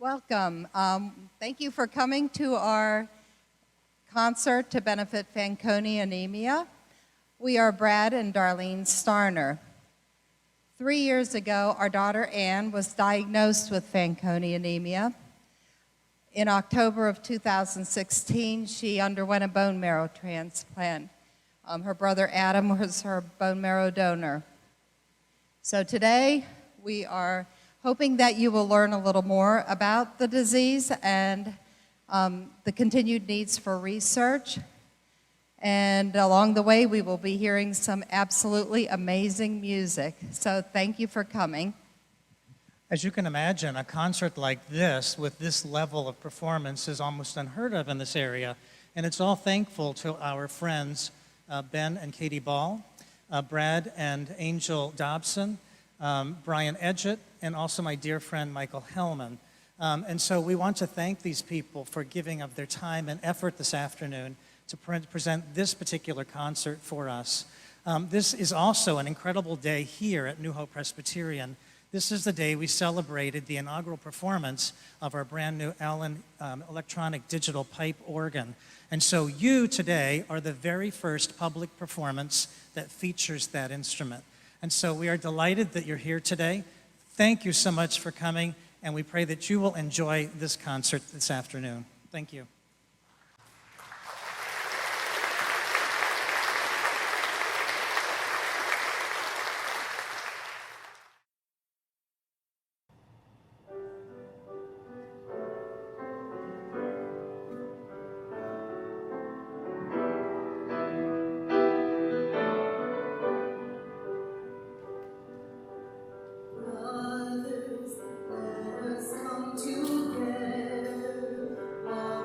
Welcome. Thank you for coming to our concert to benefit Fanconi anemia. We are Brad and Darlene Starner. 3 years ago, our daughter Anne was diagnosed with Fanconi anemia. In October of 2016, she underwent a bone marrow transplant. Her brother Adam was her bone marrow donor. So today, we are hoping that you will learn a little more about the disease and the continued needs for research. And along the way, we will be hearing some absolutely amazing music. So thank you for coming. As you can imagine, a concert like this, with this level of performance, is almost unheard of in this area. And it's all thankful to our friends, Ben and Katie Ball, Brad and Angel Dobson, Brian Edgett, and also my dear friend Michael Hellman. And so we want to thank these people for giving of their time and effort this afternoon to present this particular concert for us. This is also an incredible day here at New Hope Presbyterian. This is the day we celebrated the inaugural performance of our brand new Allen electronic digital pipe organ. And so you today are the very first public performance that features that instrument. And so we are delighted that you're here today. Thank you so much for coming, and we pray that you will enjoy this concert this afternoon. Thank you. Brothers, let us come together, all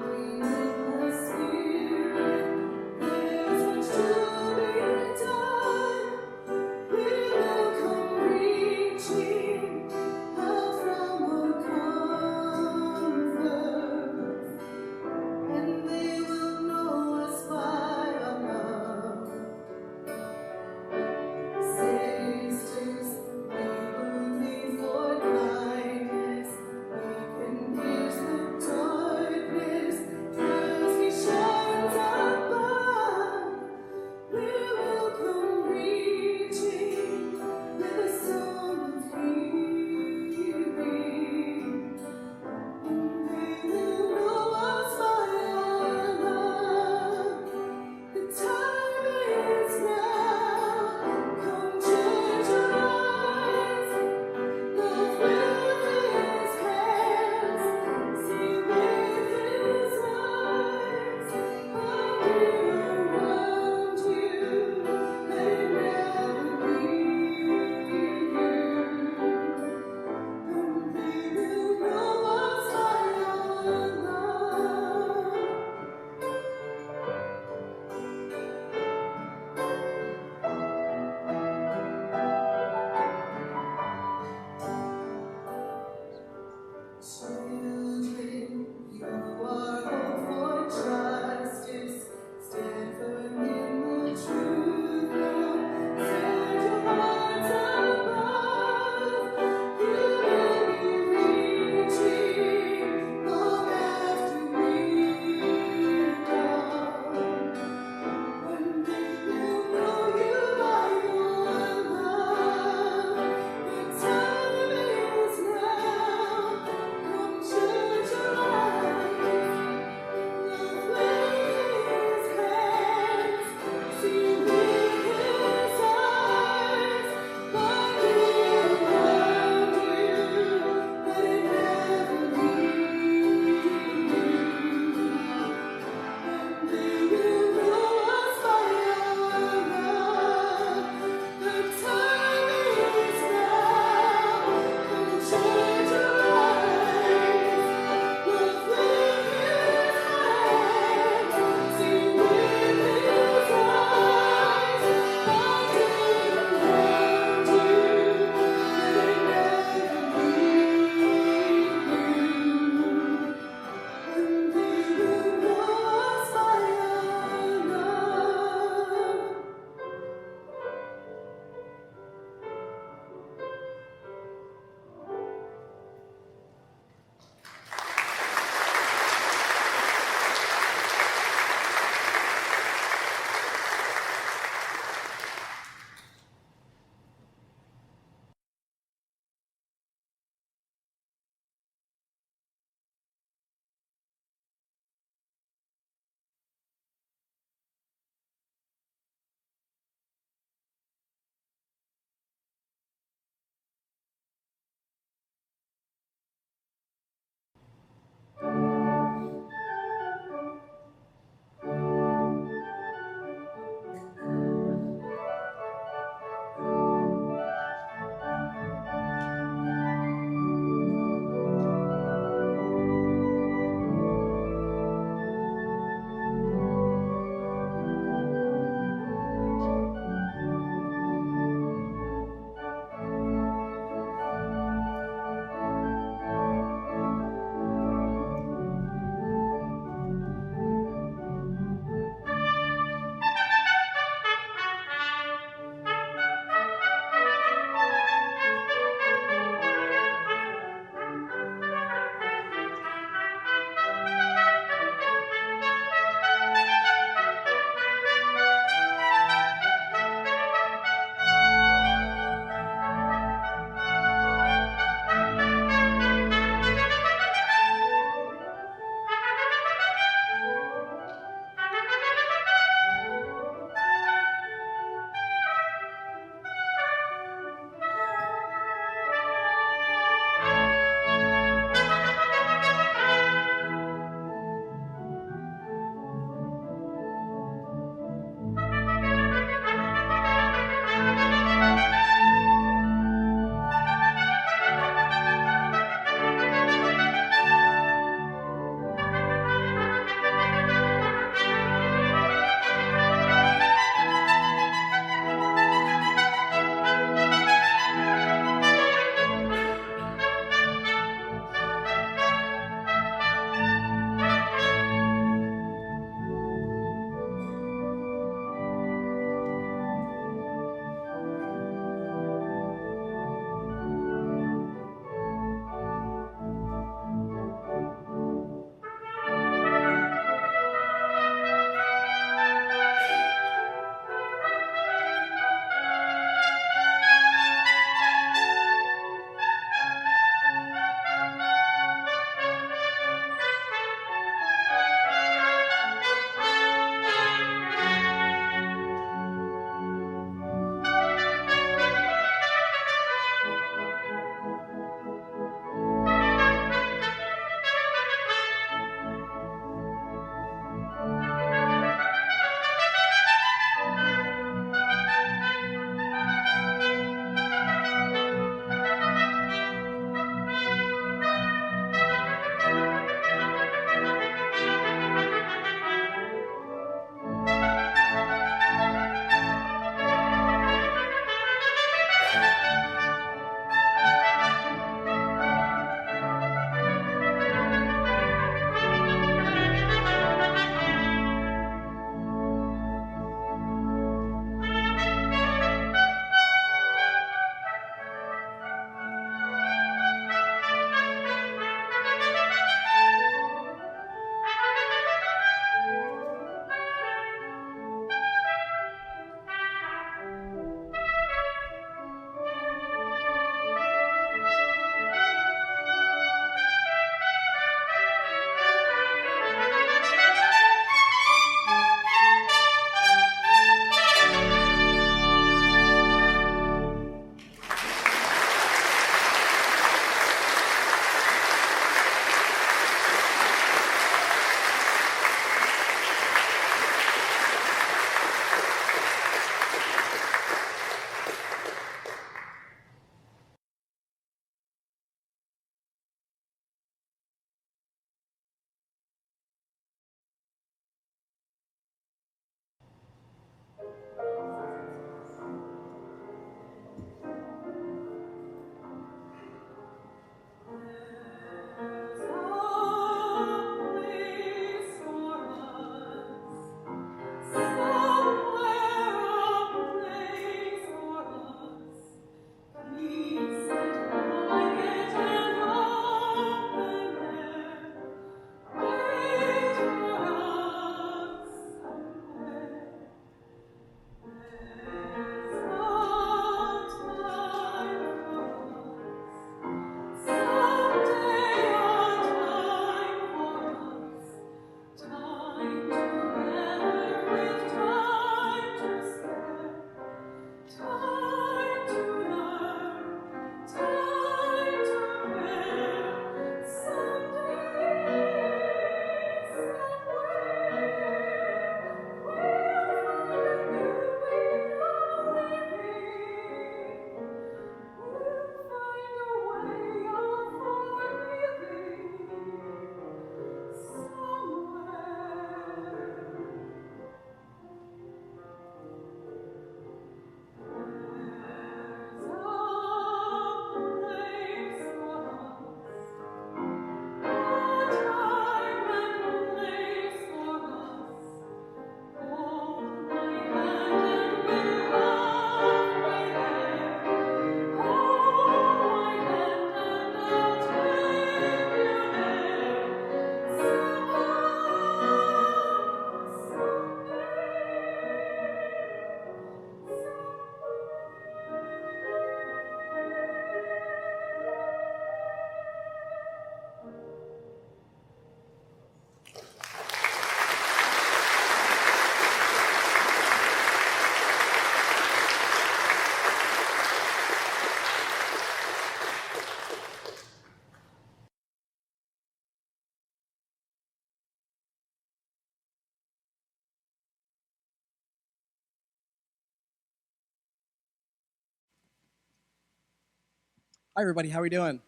Hi, everybody. How are we doing?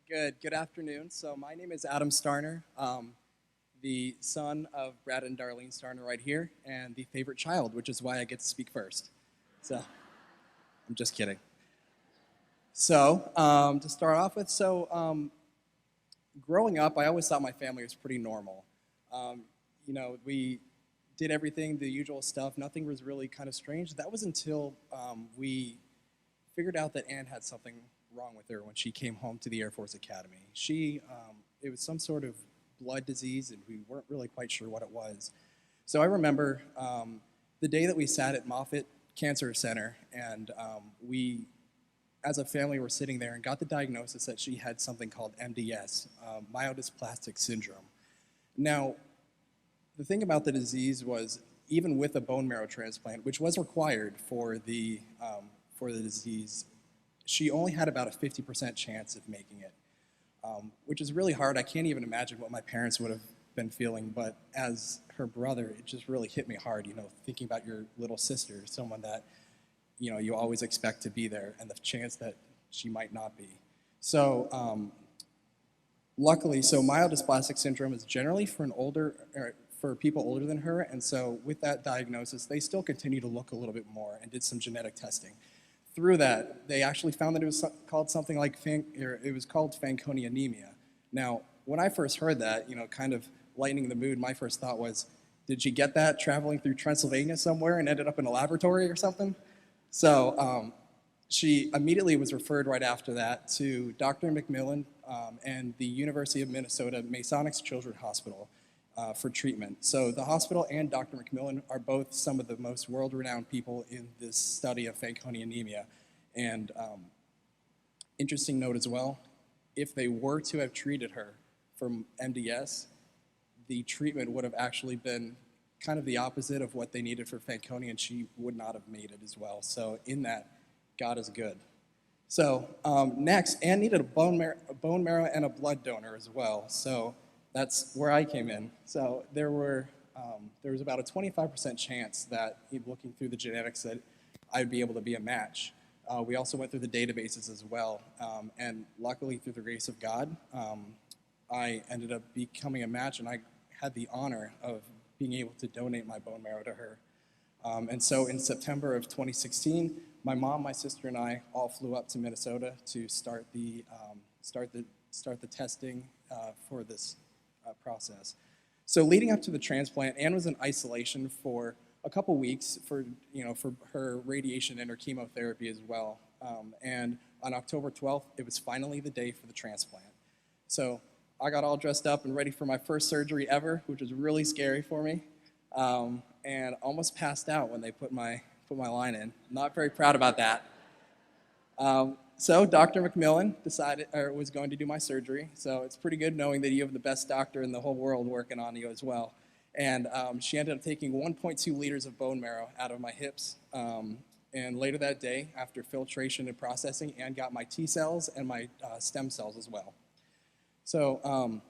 Good. Good afternoon. So my name is Adam Starner, the son of Brad and Darlene Starner right here, and the favorite child, which is why I get to speak first. So I'm just kidding. So to start off with, growing up, I always thought my family was pretty normal. Um, we did everything, the usual stuff. Nothing was really kind of strange. That was until we figured out that Anne had something wrong with her when she came home to the Air Force Academy. It was some sort of blood disease, and we weren't really quite sure what it was. So I remember the day that we sat at Moffitt Cancer Center, and we, as a family, were sitting there and got the diagnosis that she had something called MDS, myelodysplastic syndrome. Now, the thing about the disease was, even with a bone marrow transplant, which was required for the disease, she only had about a 50% chance of making it, which is really hard. I can't even imagine what my parents would have been feeling, but as her brother, it just really hit me hard, thinking about your little sister, someone that, you always expect to be there, and the chance that she might not be. So luckily, myelodysplastic syndrome is generally for people older than her, and so with that diagnosis, they still continue to look a little bit more and did some genetic testing. Through that, they actually found that it was called something like Fanconi anemia. Now, when I first heard that, kind of lightening the mood, my first thought was, did she get that traveling through Transylvania somewhere and ended up in a laboratory or something? So she immediately was referred right after that to Dr. McMillan and the University of Minnesota Masonics Children's Hospital for treatment. So the hospital and Dr. McMillan are both some of the most world-renowned people in this study of Fanconi anemia. And interesting note as well, if they were to have treated her for MDS, the treatment would have actually been kind of the opposite of what they needed for Fanconi, and she would not have made it as well. So in that, God is good. So next, Anne needed a bone marrow and a blood donor as well. So that's where I came in. So there was about a 25% chance that, looking through the genetics, that I'd be able to be a match. We also went through the databases as well, and luckily, through the grace of God, I ended up becoming a match, and I had the honor of being able to donate my bone marrow to her. And so in September of 2016, my mom, my sister, and I all flew up to Minnesota to start the testing for this process. So leading up to the transplant, Anne was in isolation for a couple weeks for her radiation and her chemotherapy as well. And on October 12th, it was finally the day for the transplant. So I got all dressed up and ready for my first surgery ever, which was really scary for me, and almost passed out when they put my line in. Not very proud about that. So Dr. McMillan was going to do my surgery. So it's pretty good knowing that you have the best doctor in the whole world working on you as well. And she ended up taking 1.2 liters of bone marrow out of my hips. And later that day, after filtration and processing, Anne got my T cells and my stem cells as well. So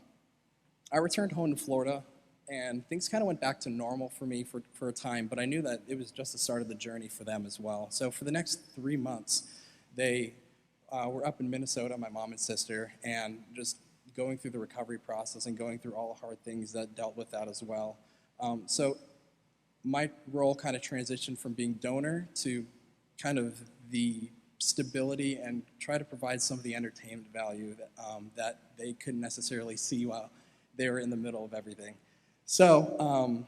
I returned home to Florida, and things kind of went back to normal for me for a time, but I knew that it was just the start of the journey for them as well. So for the next 3 months, they were up in Minnesota, my mom and sister, and just going through the recovery process and going through all the hard things that dealt with that as well. So my role kind of transitioned from being donor to kind of the stability and try to provide some of the entertainment value that they couldn't necessarily see while they were in the middle of everything. So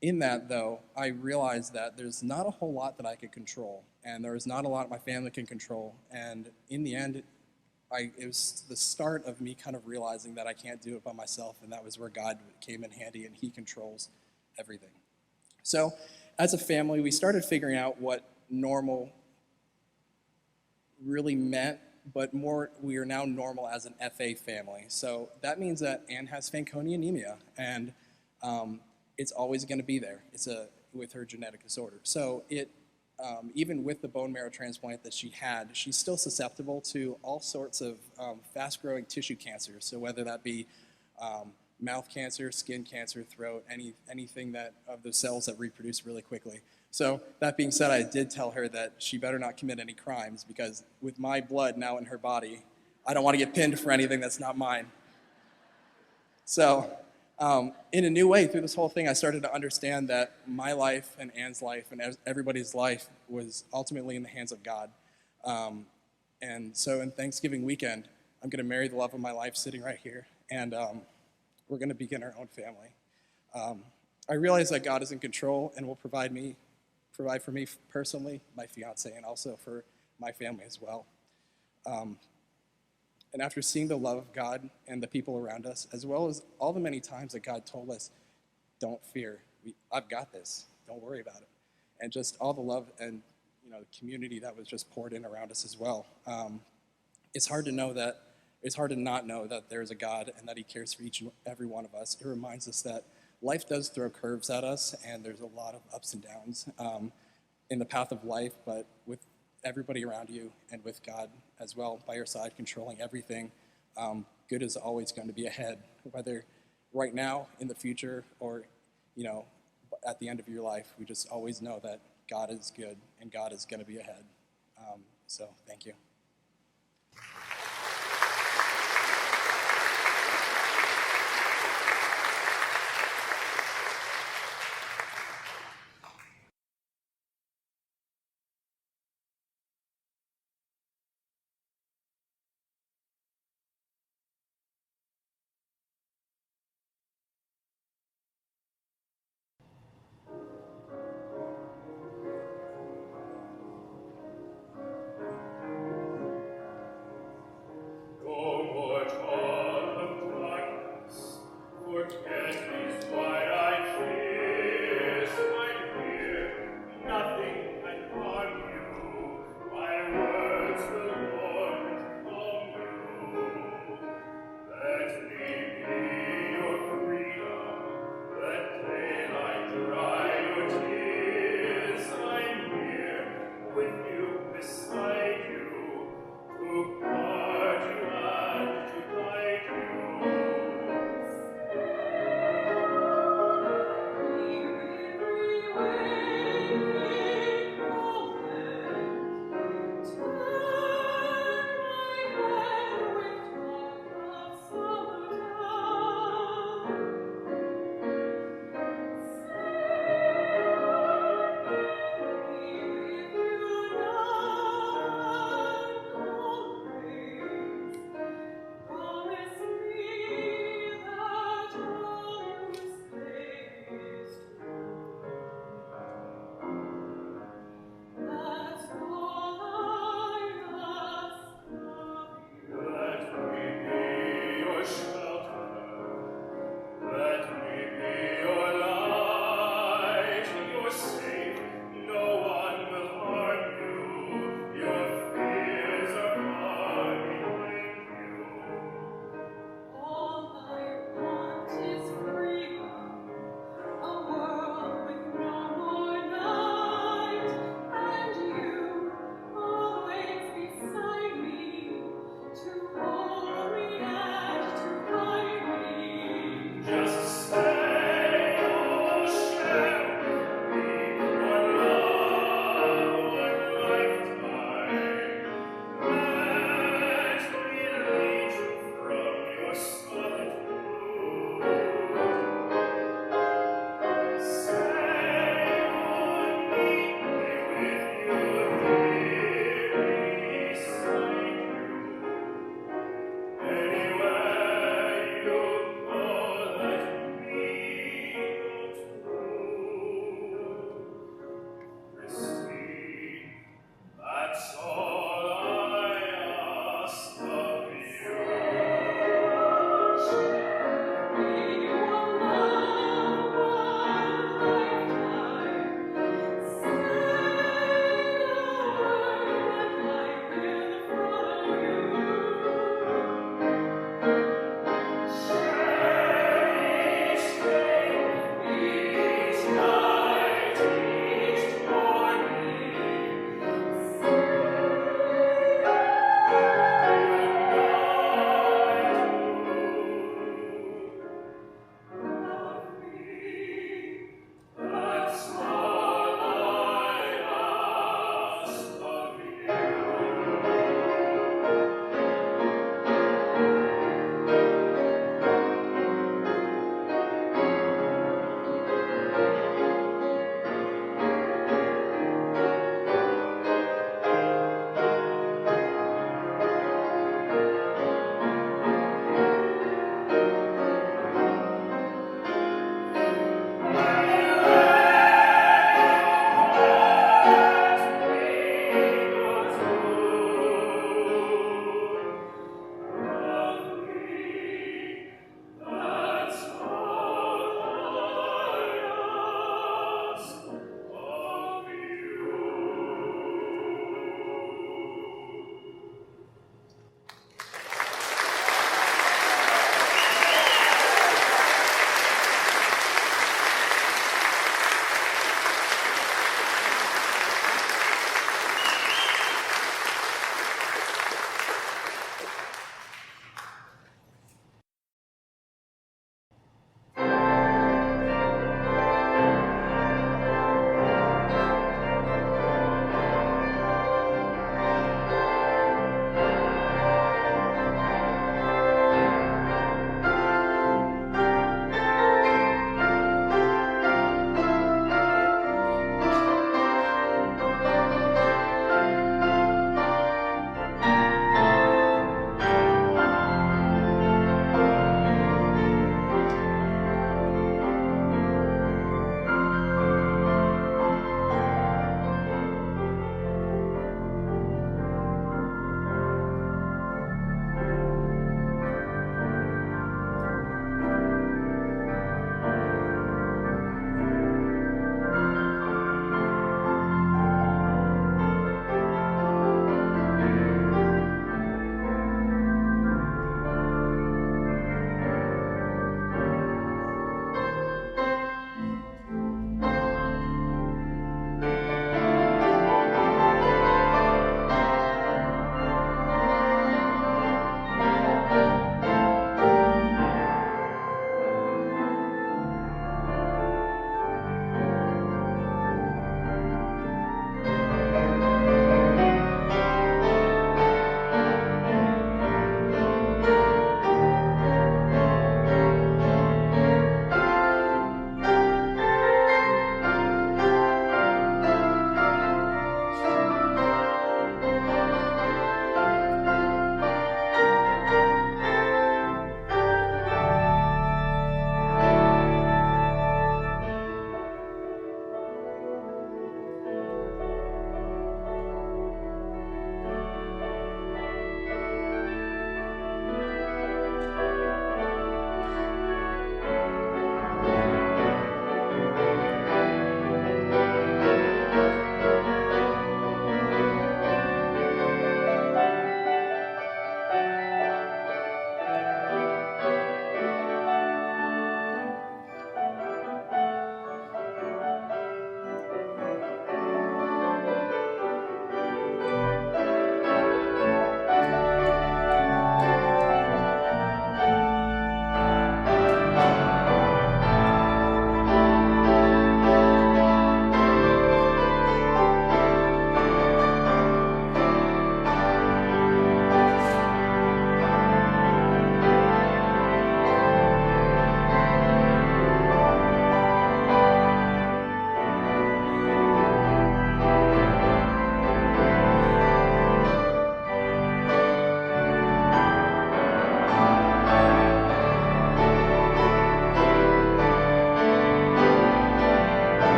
in that, though, I realized that there's not a whole lot that I could control, and there's not a lot my family can control. And in the end, it was the start of me kind of realizing that I can't do it by myself, and that was where God came in handy, and He controls everything. So as a family, we started figuring out what normal really meant, but more, we are now normal as an FA family. So that means that Anne has Fanconi anemia, and it's always going to be there. It's with her genetic disorder. So even with the bone marrow transplant that she had, she's still susceptible to all sorts of fast-growing tissue cancers. So whether that be mouth cancer, skin cancer, throat, anything of those cells that reproduce really quickly. So that being said, I did tell her that she better not commit any crimes because with my blood now in her body, I don't want to get pinned for anything that's not mine. So, in a new way, through this whole thing, I started to understand that my life and Anne's life and everybody's life was ultimately in the hands of God. And so, in Thanksgiving weekend, I'm going to marry the love of my life sitting right here, and we're going to begin our own family. I realize that God is in control and will provide for me personally, my fiance, and also for my family as well. And after seeing the love of God and the people around us, as well as all the many times that God told us, don't fear, I've got this, don't worry about it. And just all the love and the community that was just poured in around us as well. It's hard to not know that there's a God and that he cares for each and every one of us. It reminds us that life does throw curves at us and there's a lot of ups and downs in the path of life, but with everybody around you and with God as well by your side, controlling everything, good is always going to be ahead, whether right now, in the future, or at the end of your life. We just always know that God is good and God is going to be ahead. So thank you.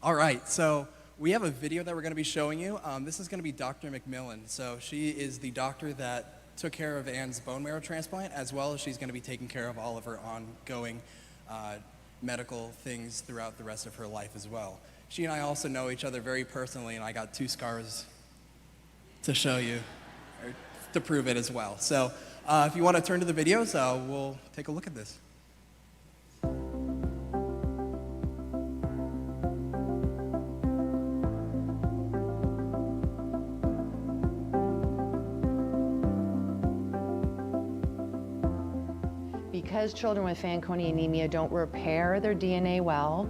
All right, so we have a video that we're going to be showing you. This is going to be Dr. McMillan. So she is the doctor that took care of Anne's bone marrow transplant, as well as she's going to be taking care of all of her ongoing medical things throughout the rest of her life as well. She and I also know each other very personally, and I got 2 scars to show you, or to prove it as well. So if you want to turn to the videos, we'll take a look at this. Because children with Fanconi anemia don't repair their DNA well,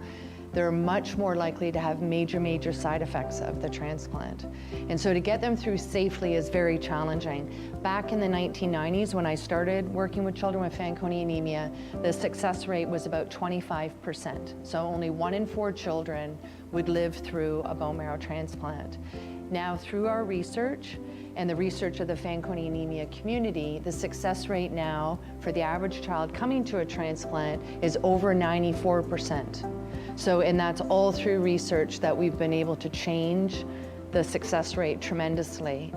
they're much more likely to have major side effects of the transplant. And so to get them through safely is very challenging. Back in the 1990s, when I started working with children with Fanconi anemia, the success rate was about 25%. So only 1 in 4 children would live through a bone marrow transplant. Now, through our research and the research of the Fanconi anemia community, the success rate now for the average child coming to a transplant is over 94%. So, and that's all through research that we've been able to change the success rate tremendously.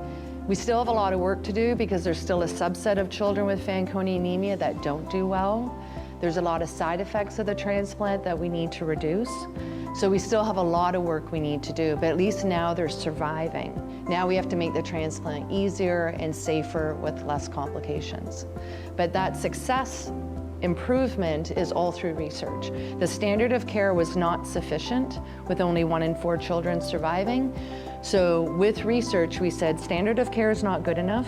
We still have a lot of work to do because there's still a subset of children with Fanconi anemia that don't do well. There's a lot of side effects of the transplant that we need to reduce. So we still have a lot of work we need to do, but at least now they're surviving. Now we have to make the transplant easier and safer with less complications. But that success improvement is all through research. The standard of care was not sufficient with only 1 in 4 children surviving. So with research, we said standard of care is not good enough.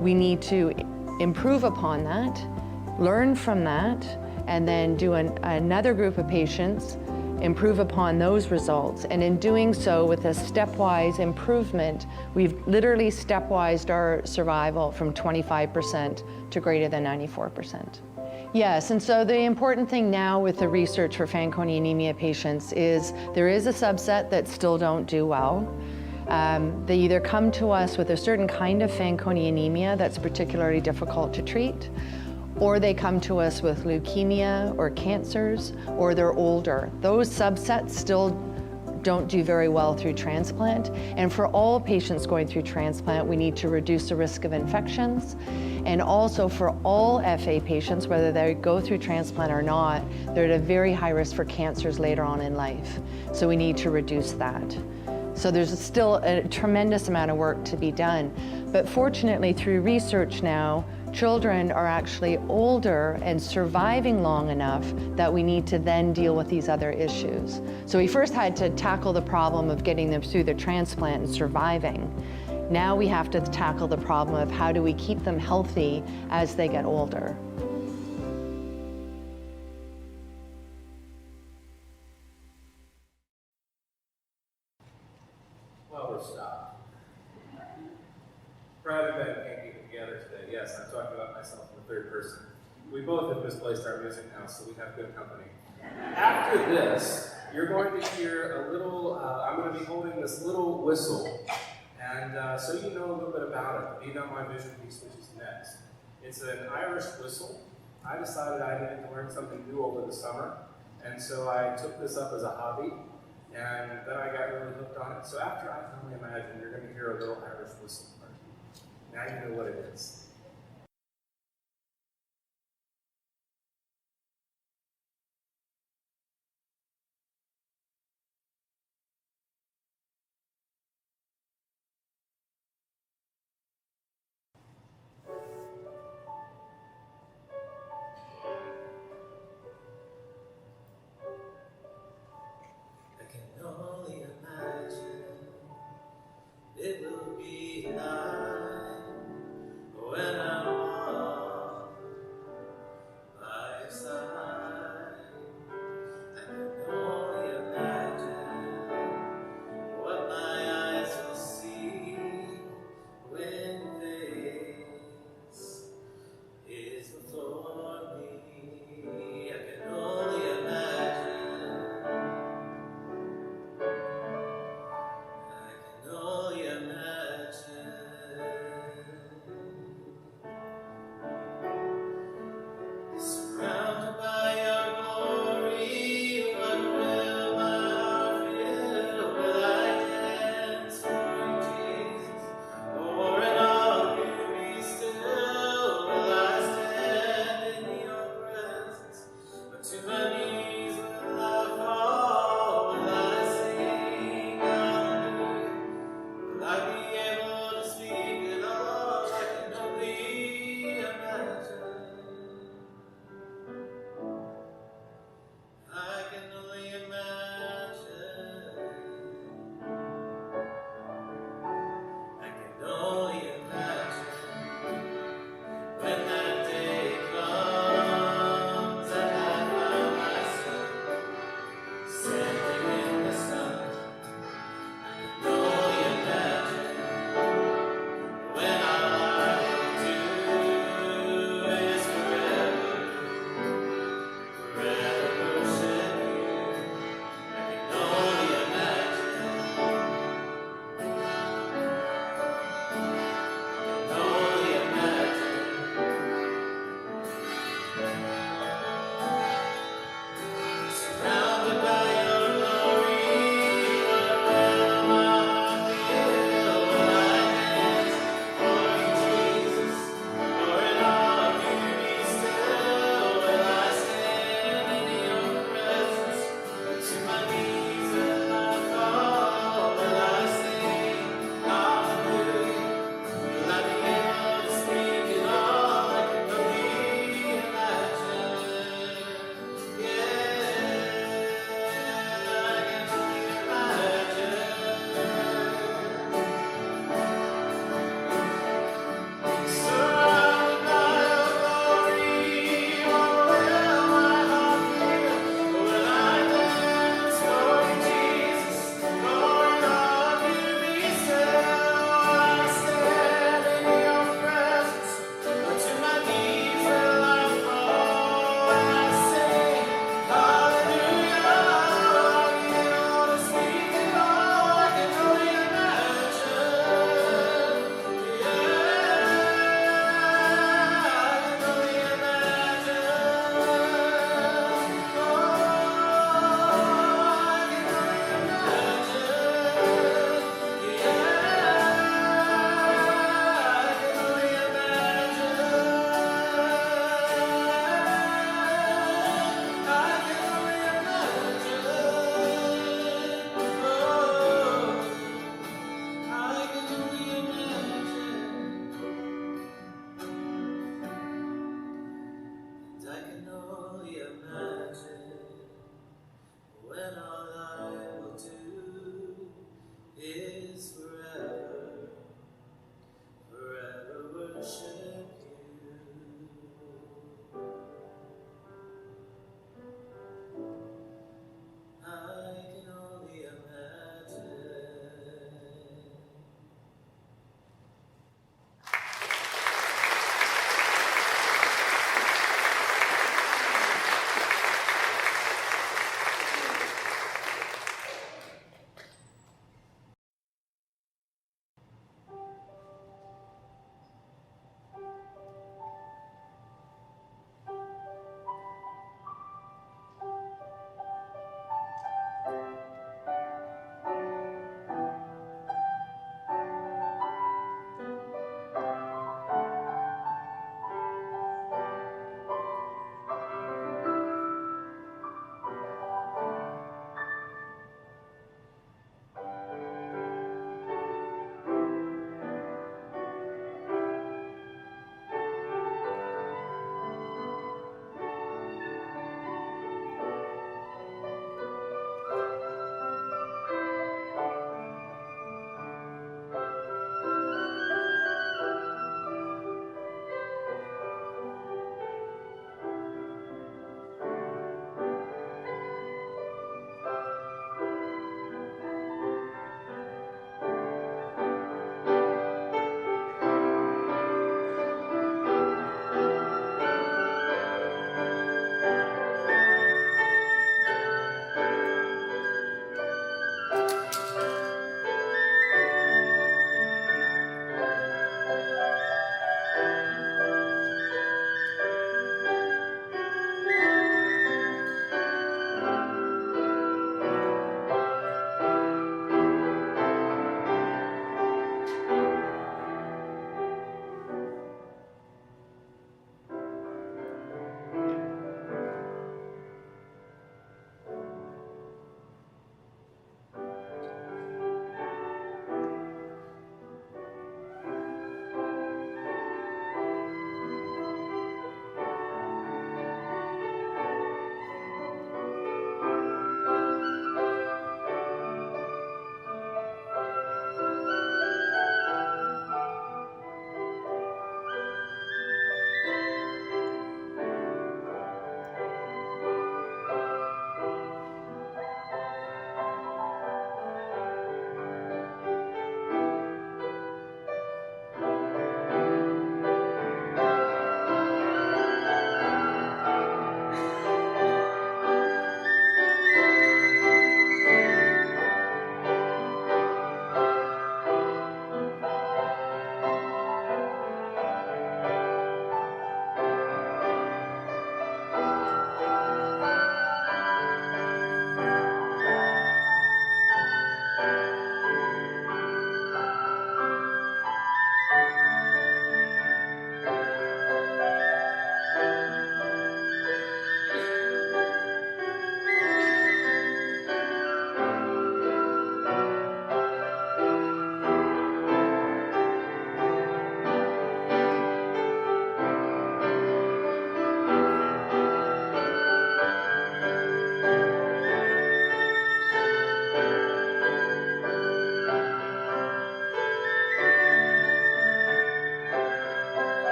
We need to improve upon that, learn from that, and then do another group of patients, improve upon those results. And in doing so, with a stepwise improvement, we've literally stepwised our survival from 25% to greater than 94%. Yes, and so the important thing now with the research for Fanconi anemia patients is there is a subset that still don't do well. They either come to us with a certain kind of Fanconi anemia that's particularly difficult to treat, or they come to us with leukemia or cancers, or they're older. Those subsets still don't do very well through transplant. And for all patients going through transplant, we need to reduce the risk of infections. And also for all FA patients, whether they go through transplant or not, they're at a very high risk for cancers later on in life. So we need to reduce that. So there's still a tremendous amount of work to be done. But fortunately, through research now, children are actually older and surviving long enough that we need to then deal with these other issues. So we first had to tackle the problem of getting them through the transplant and surviving. Now we have to tackle the problem of how do we keep them healthy as they get older. Well, we're stopped. Brad and Ben can't keep it together today. Yes, I'm talking about myself in the third person. We both have misplaced our music now, so we have good company. After this, you're going to hear a little, I'm going to be holding this little whistle, and so you know a little bit about it. Be Not My Vision piece, which is next. It's an Irish whistle. I decided I needed to learn something new over the summer, and so I took this up as a hobby, and then I got really hooked on it. So after I Can Only Imagine, you're going to hear a little Irish whistle part. Now you know what it is. I can only imagine it will be like when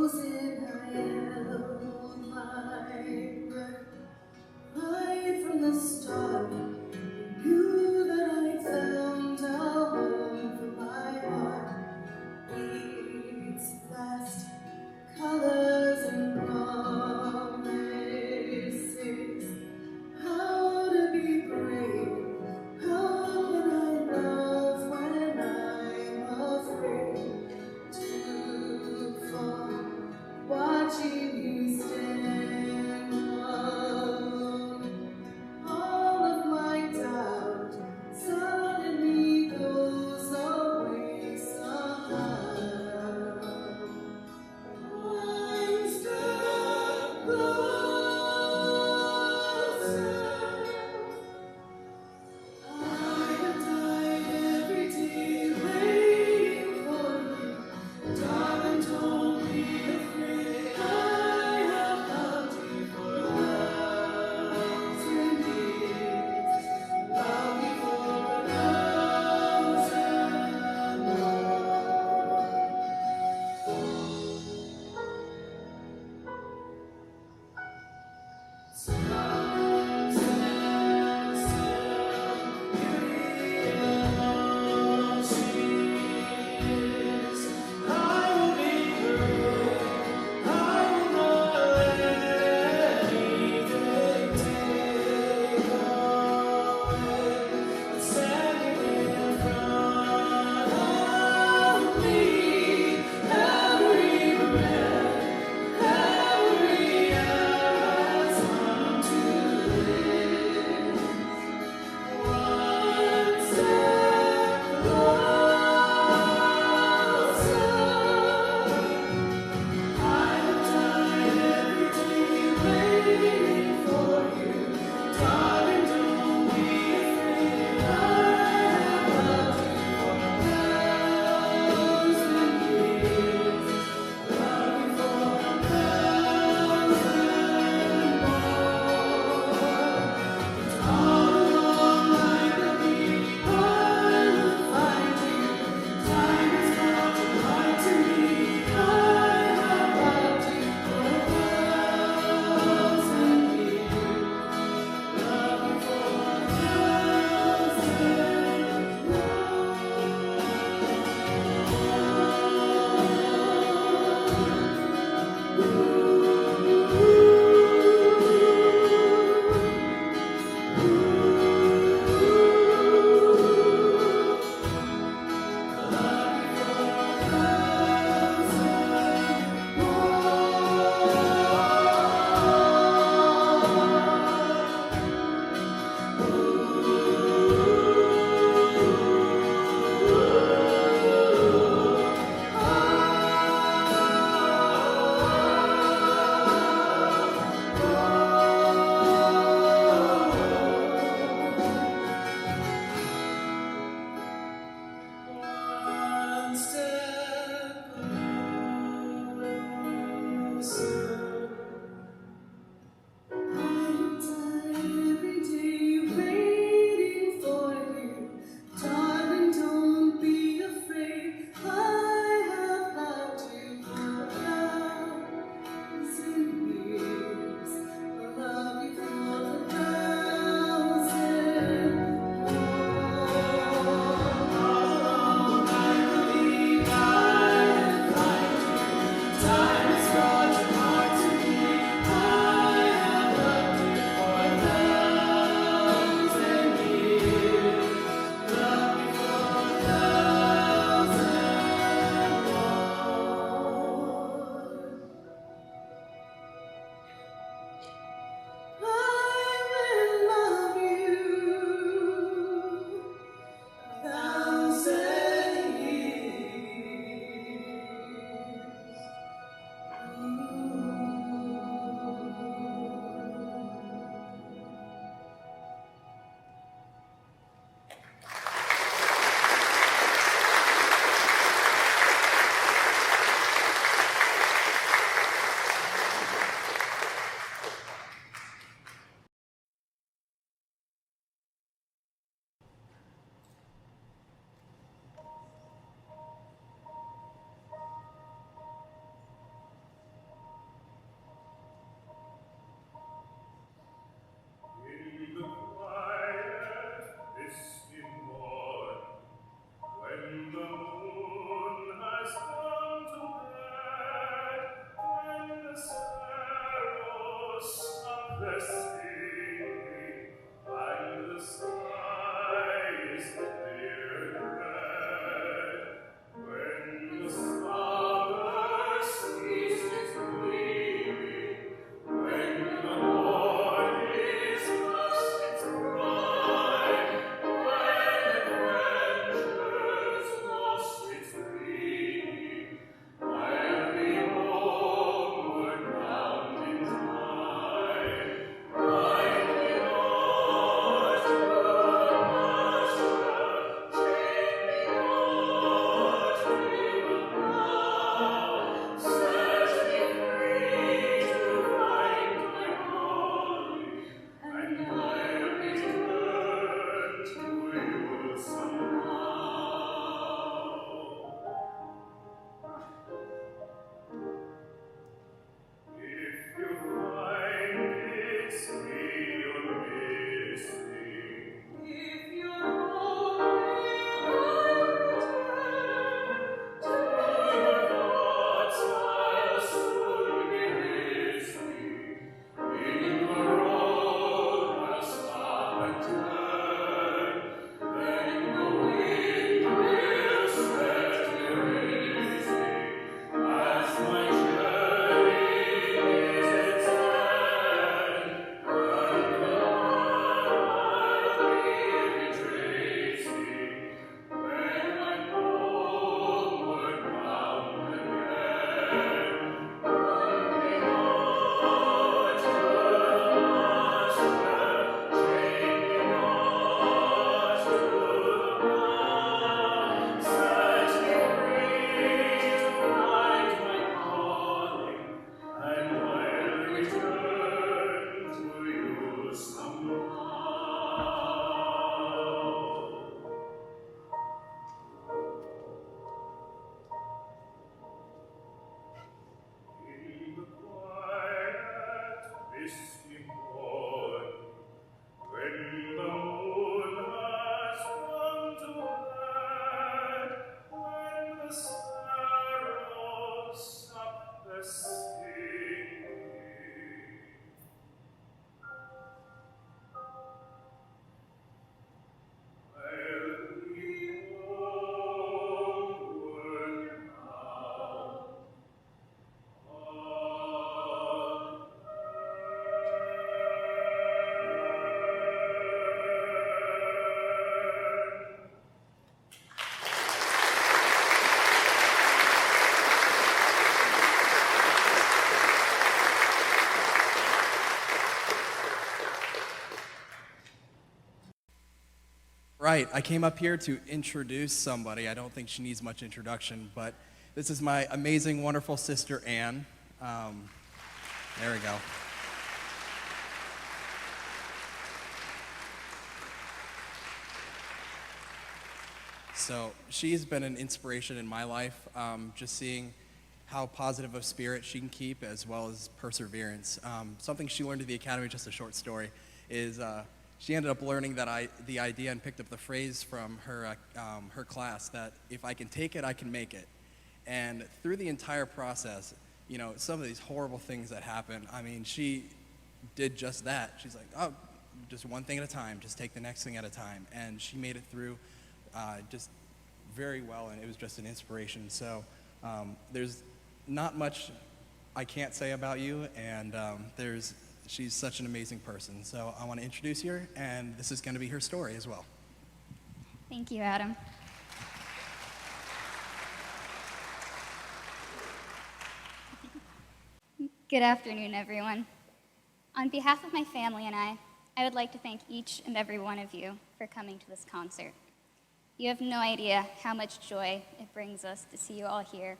frozen, I held my breath. Right from the start, knew that I'd found a home for my heart. Beats fast, colors and promises. How to be brave? How can I love when I'm afraid to fall? Right, I came up here to introduce somebody. I don't think she needs much introduction, but this is my amazing, wonderful sister, Anne. There we go. So she's been an inspiration in my life, just seeing how positive of spirit she can keep as well as perseverance. Something she learned at the academy, just a short story, is she ended up learning that the idea and picked up the phrase from her class that if I can take it, I can make it. And through the entire process, you know, some of these horrible things that happen, I mean, she did just that. She's like, oh, just one thing at a time, just take the next thing at a time. And she made it through just very well, and it was just an inspiration. So there's not much I can't say about you, and she's such an amazing person. So I want to introduce her, and this is going to be her story as well. Thank you, Adam. Good afternoon, everyone. On behalf of my family and I would like to thank each and every one of you for coming to this concert. You have no idea how much joy it brings us to see you all here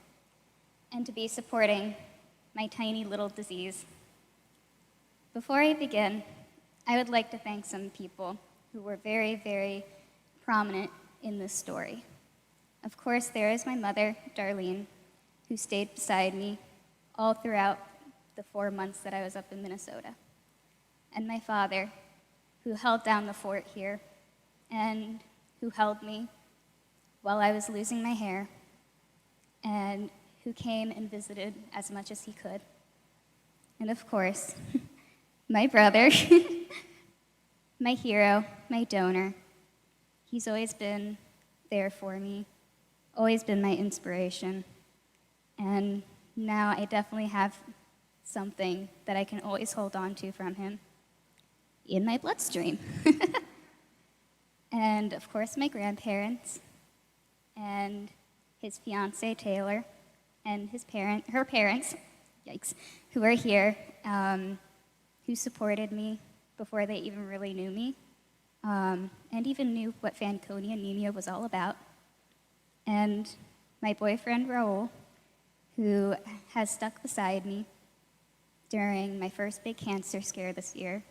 and to be supporting my tiny little disease. Before I begin, I would like to thank some people who were very, very prominent in this story. Of course, there is my mother, Darlene, who stayed beside me all throughout the 4 months that I was up in Minnesota, and my father, who held down the fort here and who held me while I was losing my hair, and who came and visited as much as he could. And of course, my brother, my hero, my donor. He's always been there for me, always been my inspiration. And now I definitely have something that I can always hold on to from him in my bloodstream. And of course, my grandparents and his fiance Taylor and her parents, yikes, who are here, who supported me before they even really knew me, and even knew what Fanconi anemia was all about. And my boyfriend Raul, who has stuck beside me during my first big cancer scare this year,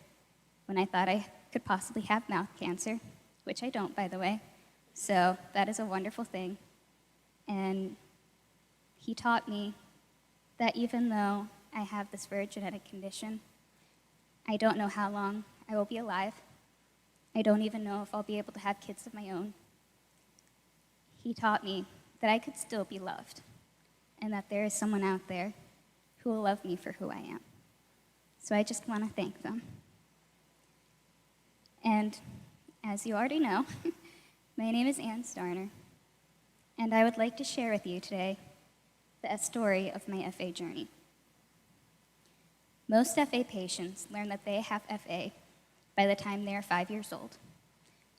when I thought I could possibly have mouth cancer, which I don't, by the way. So that is a wonderful thing. And he taught me that even though I have this rare genetic condition, I don't know how long I will be alive. I don't even know if I'll be able to have kids of my own. He taught me that I could still be loved, and that there is someone out there who will love me for who I am. So I just want to thank them. And as you already know, my name is Ann Starner, and I would like to share with you today the story of my FA journey. Most FA patients learn that they have FA by the time they are 5 years old,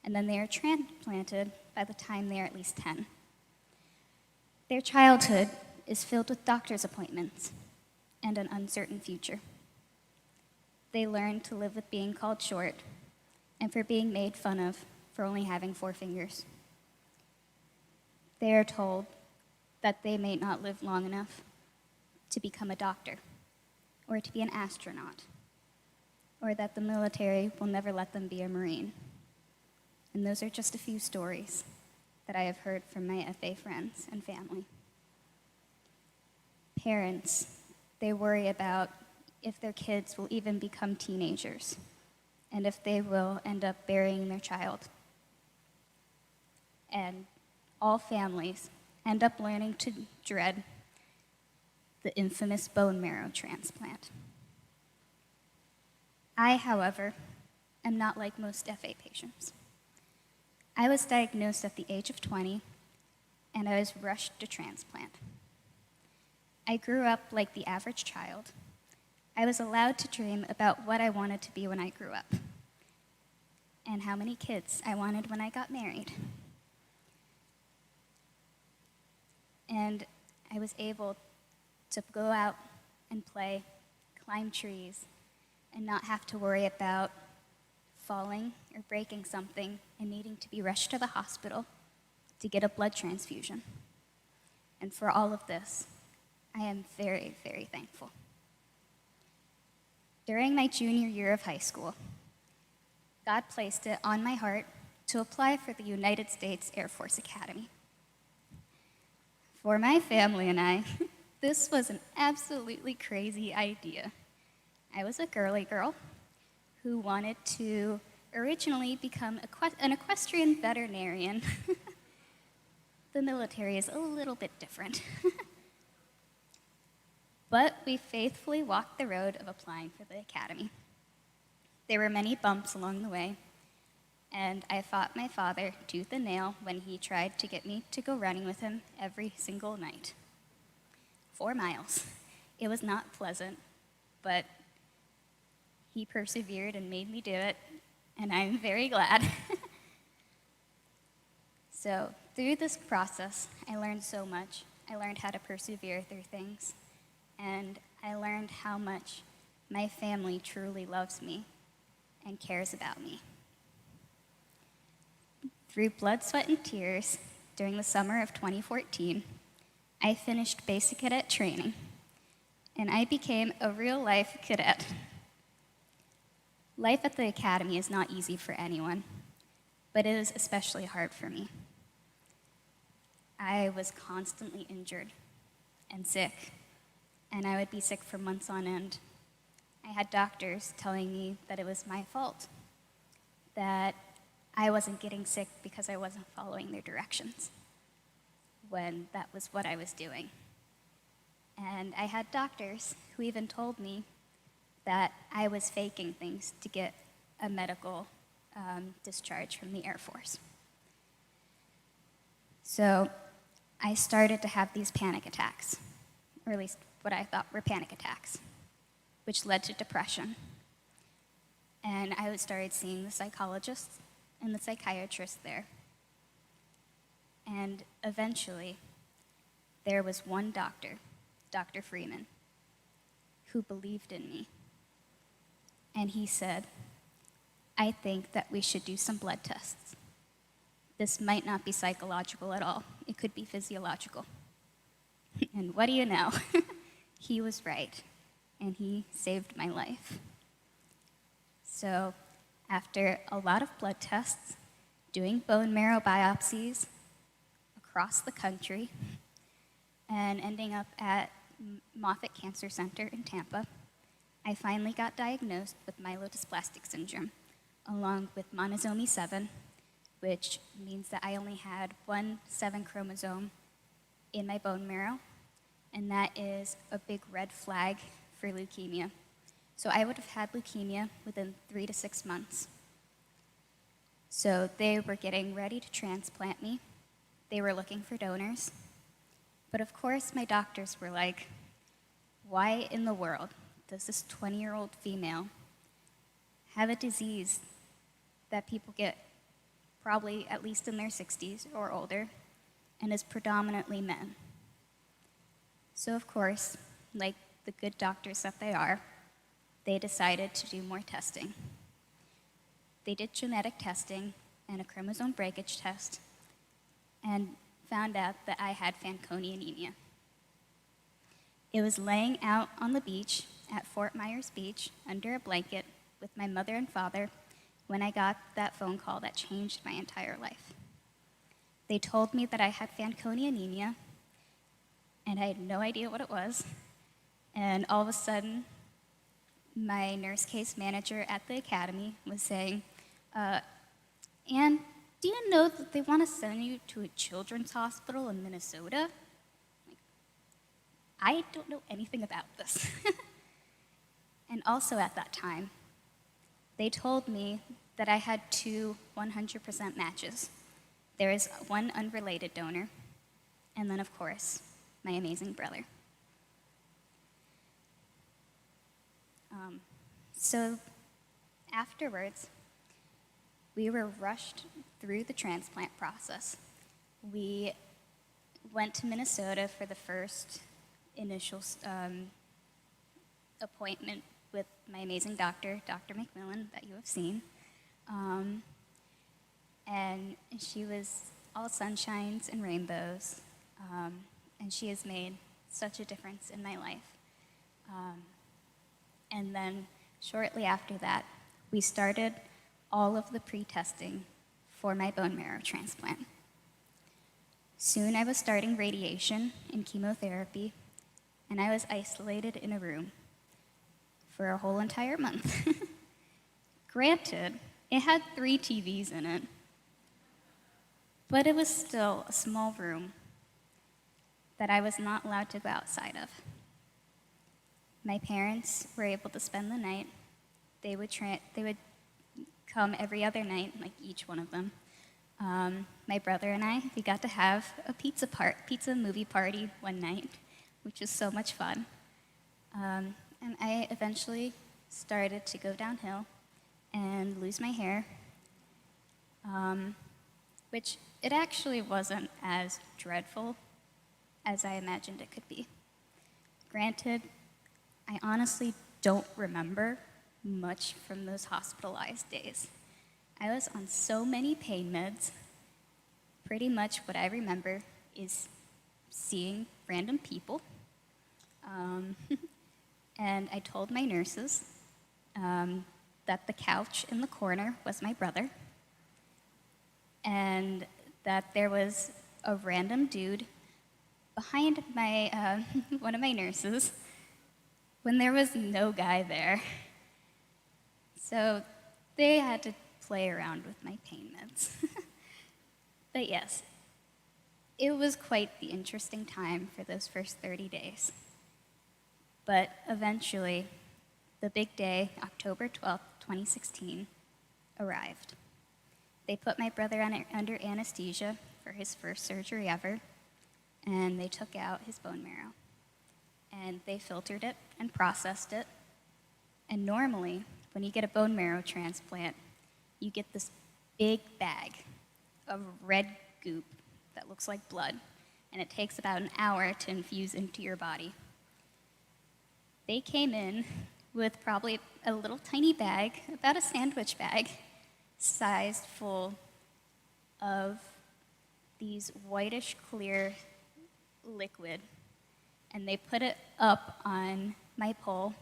and then they are transplanted by the time they are at least 10. Their childhood is filled with doctor's appointments and an uncertain future. They learn to live with being called short and for being made fun of for only having 4 fingers. They are told that they may not live long enough to become a doctor or to be an astronaut, or that the military will never let them be a Marine. And those are just a few stories that I have heard from my FA friends and family. Parents, they worry about if their kids will even become teenagers, and if they will end up burying their child. And all families end up learning to dread the infamous bone marrow transplant. I, however, am not like most FA patients. I was diagnosed at the age of 20, and I was rushed to transplant. I grew up like the average child. I was allowed to dream about what I wanted to be when I grew up, and how many kids I wanted when I got married. And I was able to go out and play, climb trees, and not have to worry about falling or breaking something and needing to be rushed to the hospital to get a blood transfusion. And for all of this, I am very, very thankful. During my junior year of high school, God placed it on my heart to apply for the United States Air Force Academy. For my family and I, this was an absolutely crazy idea. I was a girly girl who wanted to originally become an equestrian veterinarian. The military is a little bit different. But we faithfully walked the road of applying for the academy. There were many bumps along the way, and I fought my father tooth and nail when he tried to get me to go running with him every single night. 4 miles. It was not pleasant, but he persevered and made me do it, and I'm very glad. So through this process, I learned so much. I learned how to persevere through things, and I learned how much my family truly loves me and cares about me. Through blood, sweat, and tears, during the summer of 2014, I finished basic cadet training, and I became a real-life cadet. Life at the academy is not easy for anyone, but it is especially hard for me. I was constantly injured and sick, and I would be sick for months on end. I had doctors telling me that it was my fault, that I wasn't getting sick because I wasn't following their directions, when that was what I was doing. And I had doctors who even told me that I was faking things to get a medical discharge from the Air Force. So I started to have these panic attacks, or at least what I thought were panic attacks, which led to depression. And I started seeing the psychologists and the psychiatrists there. And eventually, there was one doctor, Dr. Freeman, who believed in me. And he said, "I think that we should do some blood tests. This might not be psychological at all. It could be physiological." And what do you know? He was right, and he saved my life. So after a lot of blood tests, doing bone marrow biopsies across the country, and ending up at Moffitt Cancer Center in Tampa, I finally got diagnosed with myelodysplastic syndrome, along with monosomy 7, which means that I only had one 7 chromosome in my bone marrow, and that is a big red flag for leukemia. So I would have had leukemia within 3 to 6 months. So they were getting ready to transplant me. They were looking for donors. But of course, my doctors were like, why in the world does this 20-year-old female have a disease that people get probably at least in their 60s or older, and is predominantly men? So of course, like the good doctors that they are, they decided to do more testing. They did genetic testing and a chromosome breakage test, and found out that I had Fanconi anemia. It was laying out on the beach at Fort Myers Beach under a blanket with my mother and father when I got that phone call that changed my entire life. They told me that I had Fanconi anemia, and I had no idea what it was. And all of a sudden, my nurse case manager at the academy was saying, "Anne, do you know that they want to send you to a children's hospital in Minnesota?" Like, I don't know anything about this. And also at that time, they told me that I had 2 100% matches. There is one unrelated donor, and then, of course, my amazing brother. So afterwards, we were rushed through the transplant process. We went to Minnesota for the first initial appointment with my amazing doctor, Dr. McMillan, that you have seen. And she was all sunshines and rainbows, and she has made such a difference in my life. And then shortly after that, we started all of the pre-testing for my bone marrow transplant. Soon I was starting radiation and chemotherapy, and I was isolated in a room for a whole entire month. Granted, it had 3 TVs in it, but it was still a small room that I was not allowed to go outside of. My parents were able to spend the night. They would come every other night, like each one of them. My brother and I, we got to have a pizza movie party one night, which was so much fun. And I eventually started to go downhill and lose my hair, which it actually wasn't as dreadful as I imagined it could be. Granted, I honestly don't remember much from those hospitalized days. I was on so many pain meds. Pretty much what I remember is seeing random people. And I told my nurses that the couch in the corner was my brother, and that there was a random dude behind my one of my nurses when there was no guy there. So they had to play around with my pain meds. But yes, it was quite the interesting time for those first 30 days. But eventually, the big day, October 12th, 2016, arrived. They put my brother under anesthesia for his first surgery ever, and they took out his bone marrow. And they filtered it and processed it. And normally, when you get a bone marrow transplant, you get this big bag of red goop that looks like blood, and it takes about an hour to infuse into your body. They came in with probably a little tiny bag, about a sandwich bag, sized full of these whitish clear liquid, and they put it up on my pole,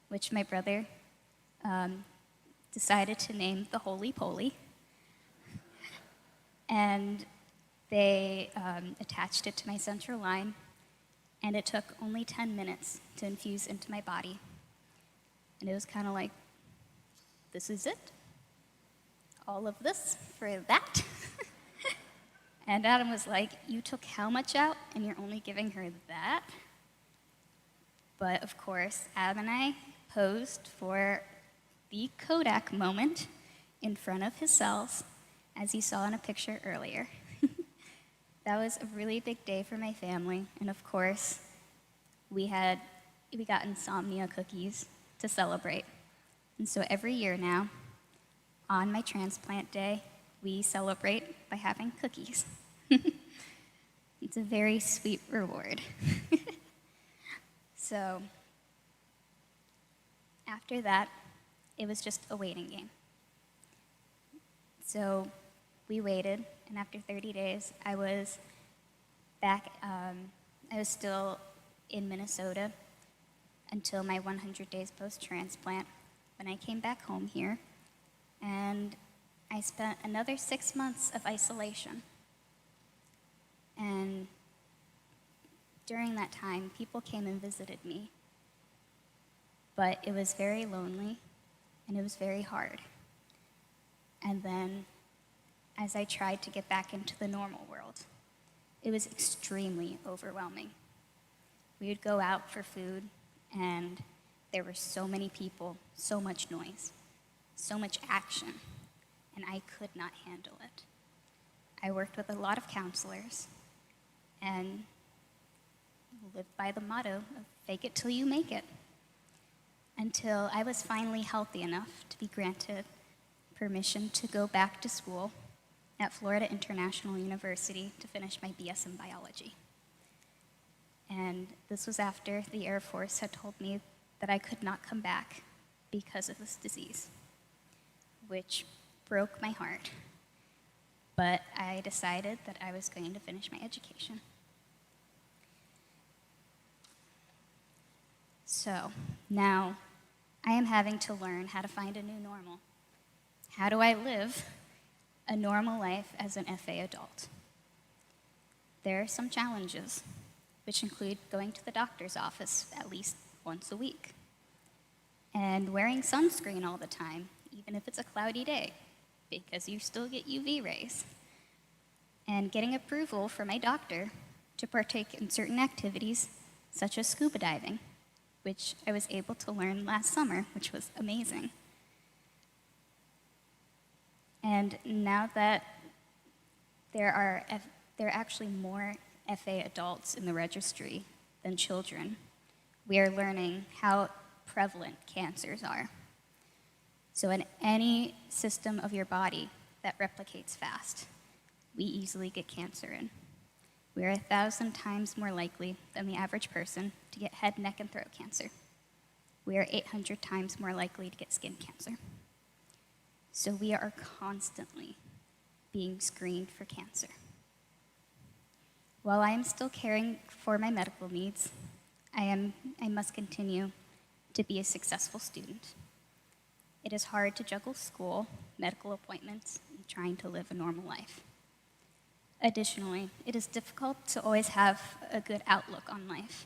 which my brother decided to name the Holy Poly. And they attached it to my central line, and it took only 10 minutes to infuse into my body. And it was kind of like, this is it? All of this for that? And Adam was like, you took how much out, and you're only giving her that? But of course, Adam and I posed for the Kodak moment in front of his cells, as you saw in a picture earlier. That was a really big day for my family, and of course, we got insomnia cookies to celebrate. And so every year now, on my transplant day, we celebrate by having cookies. It's a very sweet reward. So after that, it was just a waiting game. So we waited, and after 30 days, I was back, I was still in Minnesota until my 100 days post-transplant, when I came back home here, and I spent another 6 months of isolation. And during that time, people came and visited me, but it was very lonely, and it was very hard. And then, as I tried to get back into the normal world, it was extremely overwhelming. We would go out for food, and there were so many people, so much noise, so much action, and I could not handle it. I worked with a lot of counselors and lived by the motto of fake it till you make it, until I was finally healthy enough to be granted permission to go back to school at Florida International University to finish my BS in biology. And this was after the Air Force had told me that I could not come back because of this disease, which broke my heart. But I decided that I was going to finish my education. So now I am having to learn how to find a new normal. How do I live a normal life as an FA adult? There are some challenges, which include going to the doctor's office at least once a week, and wearing sunscreen all the time, even if it's a cloudy day, because you still get UV rays, and getting approval from my doctor to partake in certain activities, such as scuba diving, which I was able to learn last summer, which was amazing. And now that there are actually more FA adults in the registry than children, we are learning how prevalent cancers are. So in any system of your body that replicates fast, we easily get cancer in. We are 1,000 times more likely than the average person to get head, neck, and throat cancer. We are 800 times more likely to get skin cancer. So we are constantly being screened for cancer. While I am still caring for my medical needs, I must continue to be a successful student. It is hard to juggle school, medical appointments, and trying to live a normal life. Additionally, it is difficult to always have a good outlook on life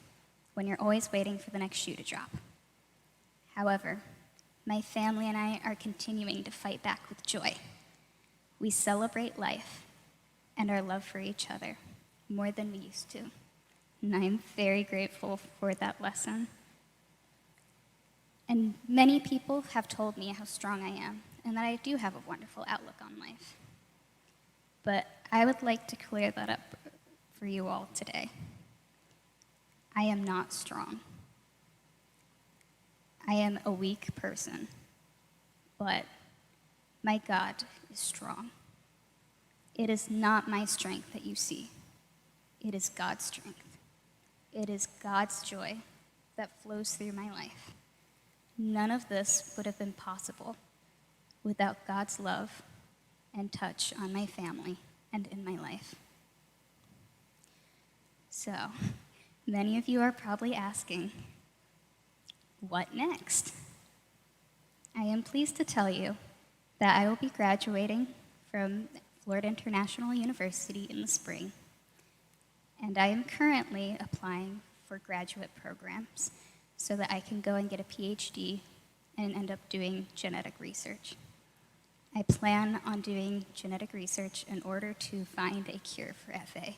when you're always waiting for the next shoe to drop. However, my family and I are continuing to fight back with joy. We celebrate life and our love for each other more than we used to, and I'm very grateful for that lesson. And many people have told me how strong I am and that I do have a wonderful outlook on life. But I would like to clear that up for you all today. I am not strong. I am a weak person, but my God is strong. It is not my strength that you see. It is God's strength. It is God's joy that flows through my life. None of this would have been possible without God's love and touch on my family and in my life. So, many of you are probably asking, what next? I am pleased to tell you that I will be graduating from Florida International University in the spring, and I am currently applying for graduate programs so that I can go and get a PhD and end up doing genetic research. I plan on doing genetic research in order to find a cure for FA,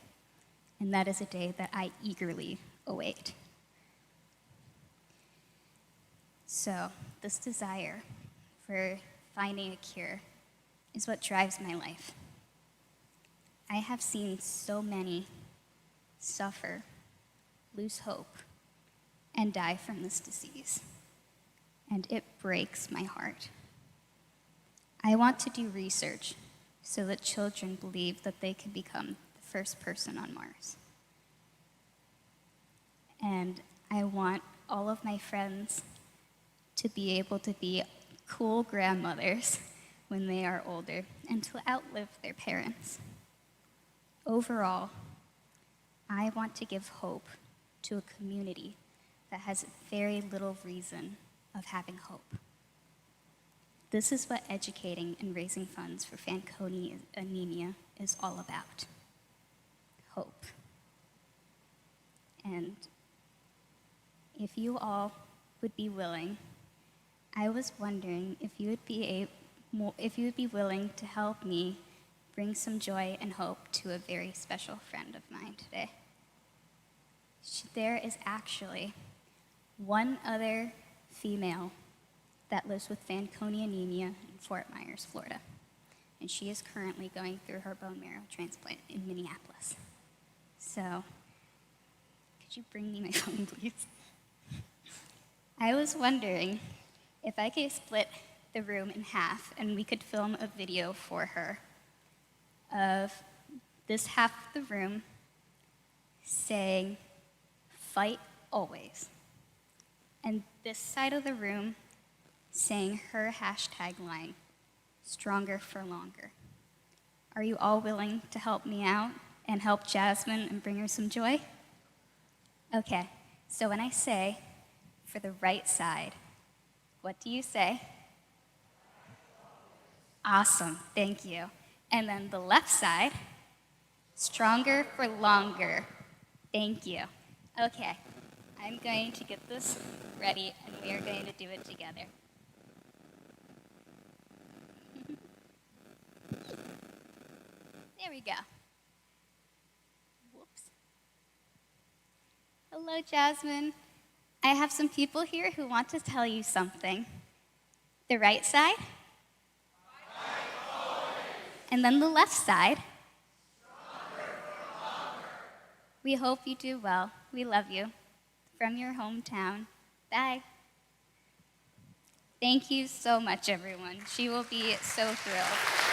and that is a day that I eagerly await. So, this desire for finding a cure is what drives my life. I have seen so many suffer, lose hope, and die from this disease, and it breaks my heart. I want to do research so that children believe that they can become the first person on Mars. And I want all of my friends to be able to be cool grandmothers when they are older and to outlive their parents. Overall, I want to give hope to a community that has very little reason of having hope. This is what educating and raising funds for Fanconi anemia is all about. Hope. And if you all would be willing, I was wondering if you would be willing to help me bring some joy and hope to a very special friend of mine today. There is actually one other female that lives with Fanconi anemia in Fort Myers, Florida. And she is currently going through her bone marrow transplant in Minneapolis. So, could you bring me my phone, please? I was wondering if I could split the room in half and we could film a video for her of this half of the room saying, "Fight always," and this side of the room saying her hashtag line, stronger for longer. Are you all willing to help me out and help Jasmine and bring her some joy? Okay, so when I say for the right side, what do you say? Awesome, thank you. And then the left side, stronger for longer. Thank you. Okay, I'm going to get this ready and we are going to do it together. There we go. Whoops. Hello, Jasmine. I have some people here who want to tell you something. The right side? And then the left side. We hope you do well. We love you. From your hometown. Bye. Thank you so much, everyone. She will be so thrilled.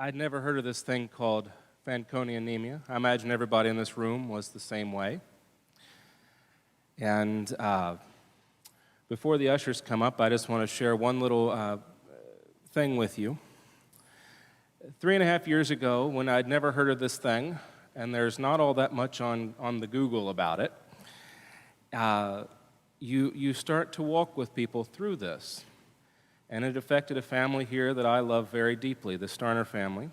I'd never heard of this thing called Fanconi anemia. I imagine everybody in this room was the same way. And before the ushers come up, I just want to share one little thing with you. 3.5 years ago, when I'd never heard of this thing, and there's not all that much on the Google about it, you start to walk with people through this. And it affected a family here that I love very deeply, the Starner family.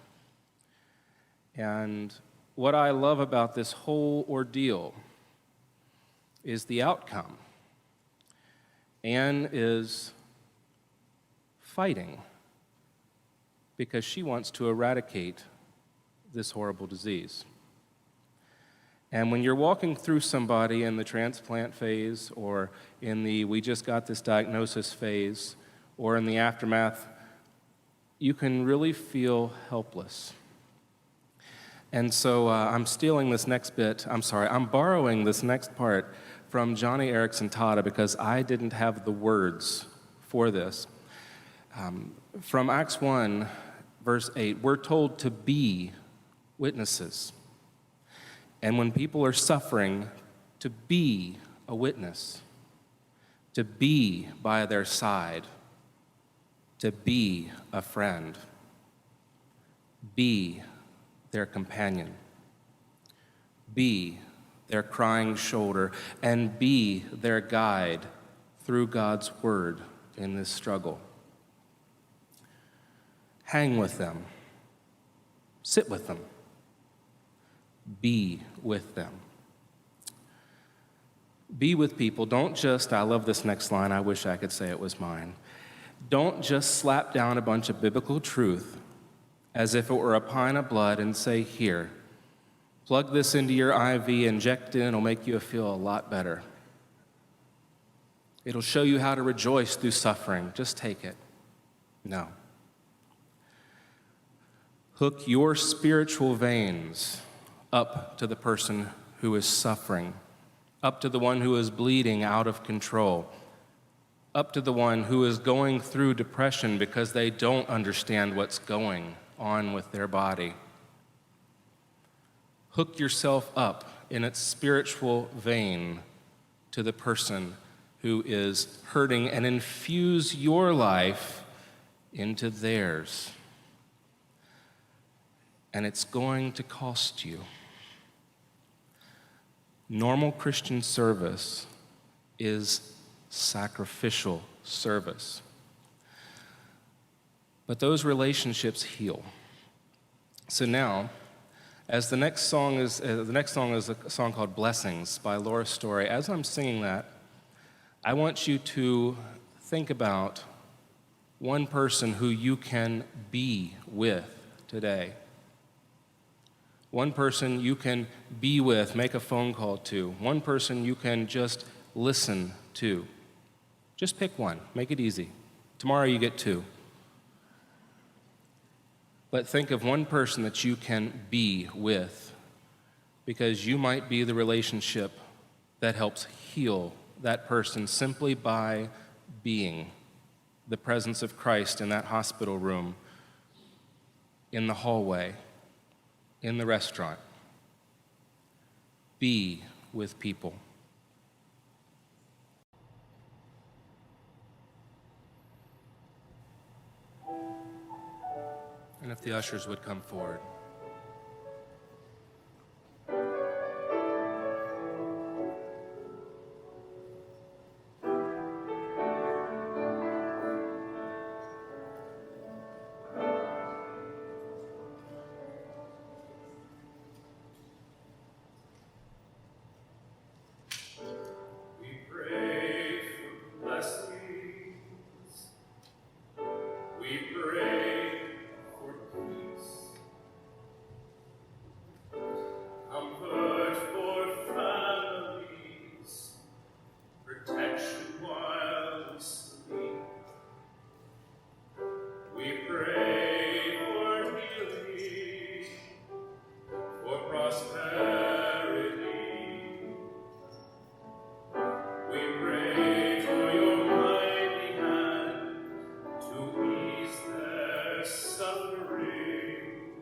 And what I love about this whole ordeal is the outcome. Anne is fighting because she wants to eradicate this horrible disease. And when you're walking through somebody in the transplant phase or in the we just got this diagnosis phase or in the aftermath, you can really feel helpless. And so I'm borrowing this next part from Johnny Erickson Tada because I didn't have the words for this. From Acts 1, verse 8, we're told to be witnesses. And when people are suffering, to be a witness, to be by their side, to be a friend, be their companion, be their crying shoulder, and be their guide through God's word in this struggle. Hang with them, sit with them, be with them. Be with people. Don't just, I love this next line, I wish I could say it was mine. Don't just slap down a bunch of biblical truth as if it were a pint of blood and say, here, plug this into your IV, inject it, and it'll make you feel a lot better. It'll show you how to rejoice through suffering. Just take it. No. Hook your spiritual veins up to the person who is suffering, up to the one who is bleeding out of control, up to the one who is going through depression because they don't understand what's going on with their body. Hook yourself up in its spiritual vein to the person who is hurting and infuse your life into theirs. And it's going to cost you. Normal Christian service is sacrificial service. But those relationships heal. So now, as the next song is a song called Blessings by Laura Story. As I'm singing that, I want you to think about one person who you can be with today. One person you can be with, make a phone call to. One person you can just listen to. Just pick one, make it easy. Tomorrow you get two. But think of one person that you can be with, because you might be the relationship that helps heal that person simply by being the presence of Christ in that hospital room, in the hallway, in the restaurant. Be with people. And if the ushers would come forward. We pray for blessings. We pray for peace. Comfort for families. Protection while we sleep. We pray for healing, for prosperity. We pray for your mighty hand to ease their suffering.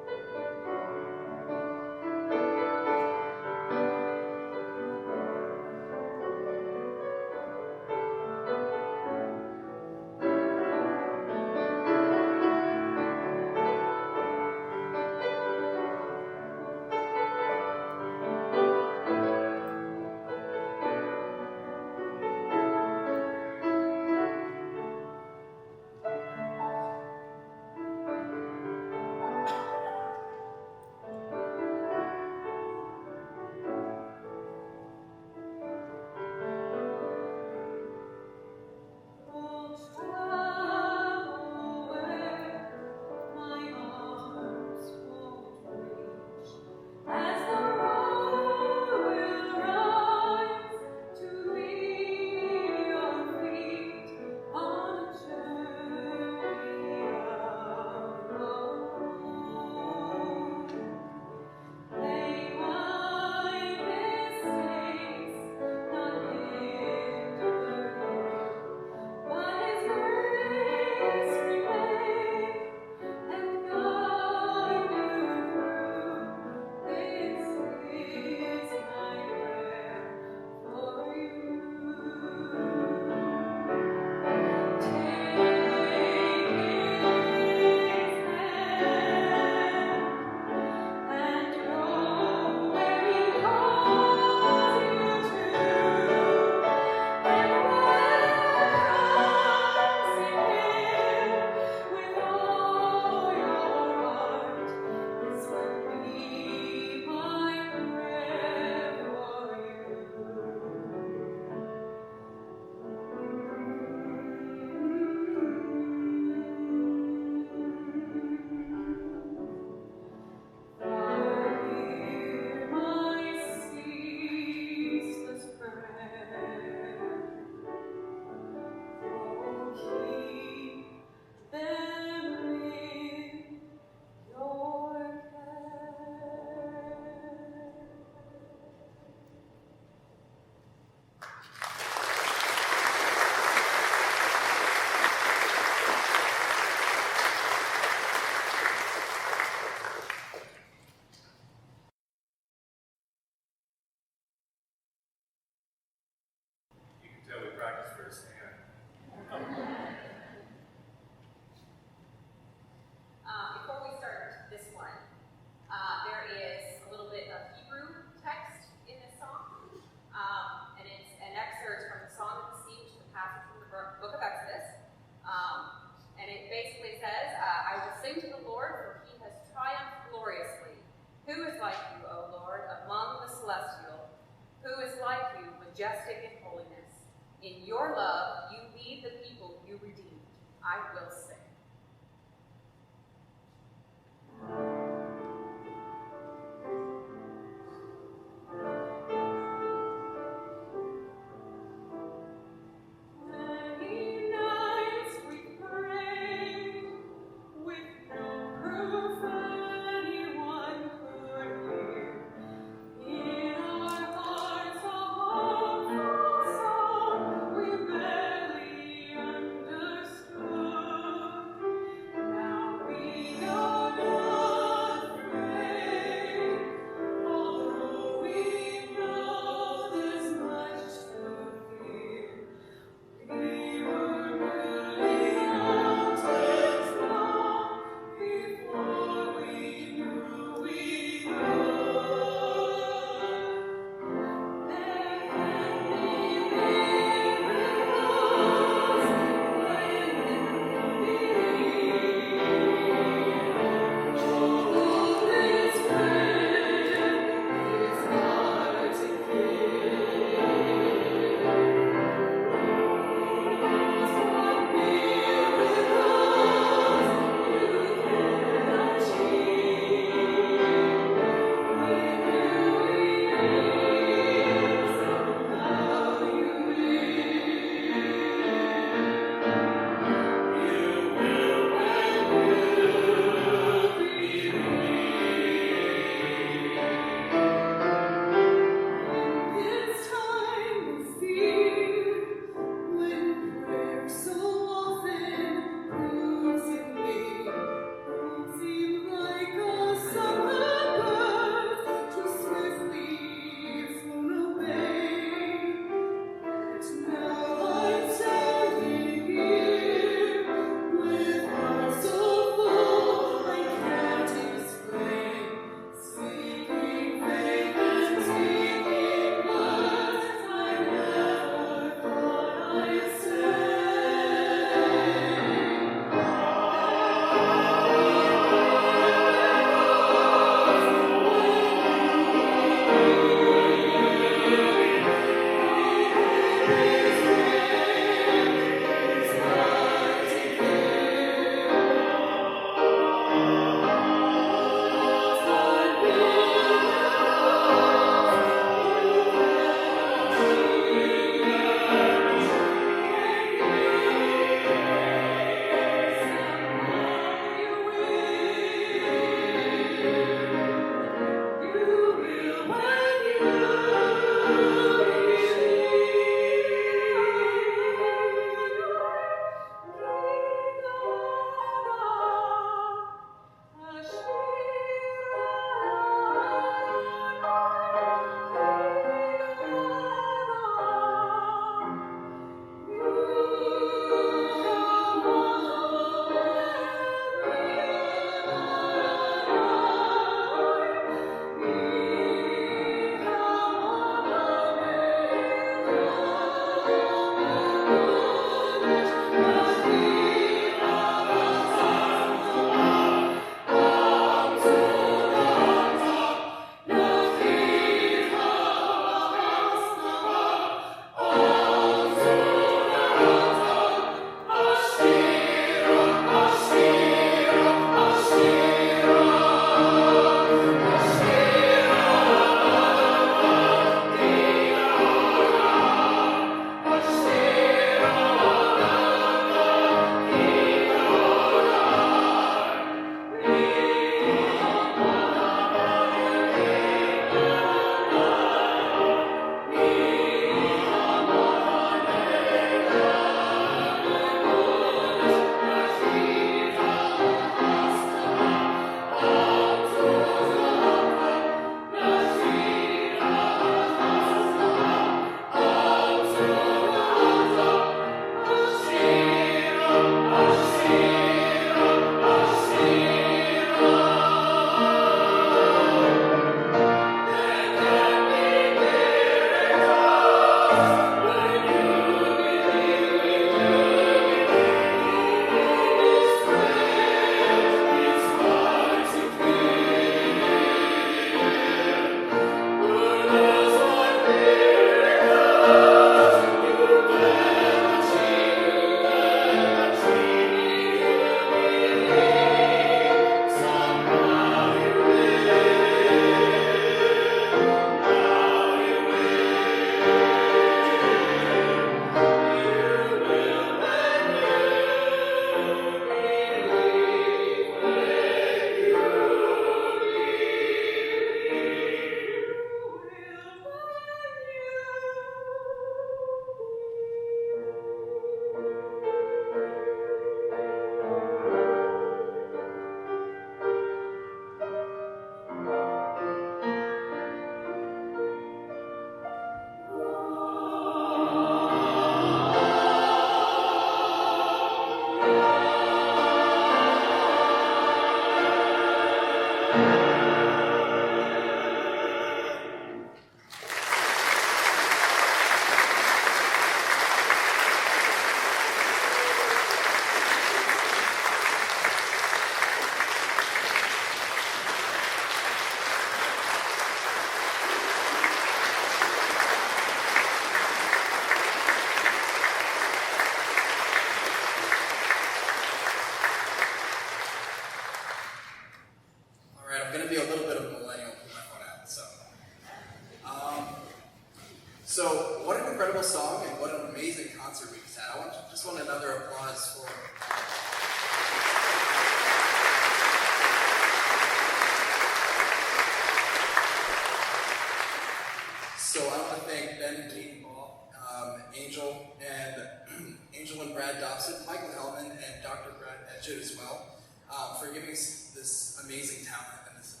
giving us this amazing talent and this,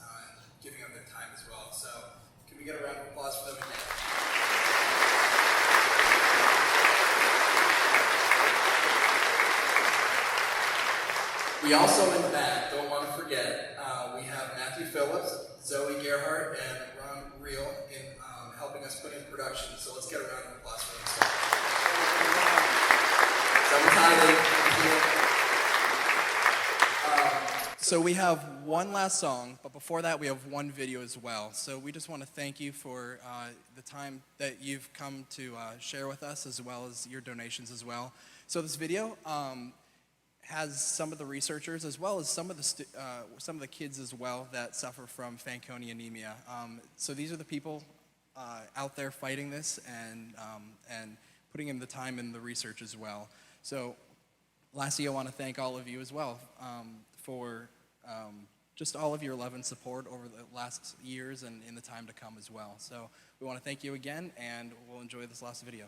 giving up their time as well. So can we get a round of applause for them again? We also in the back, don't want to forget, we have Matthew Phillips, Zoe Gerhardt, and Ron Reel in helping us put in production. So let's get a round of applause for them. So we have one last song, but before that we have one video as well. So we just want to thank you for the time that you've come to share with us, as well as your donations as well. So this video has some of the researchers, as well as some of the kids as well that suffer from Fanconi anemia. So these are the people out there fighting this and putting in the time in the research as well. So lastly, I want to thank all of you as well for just all of your love and support over the last years and in the time to come as well. So we want to thank you again, and we'll enjoy this last video.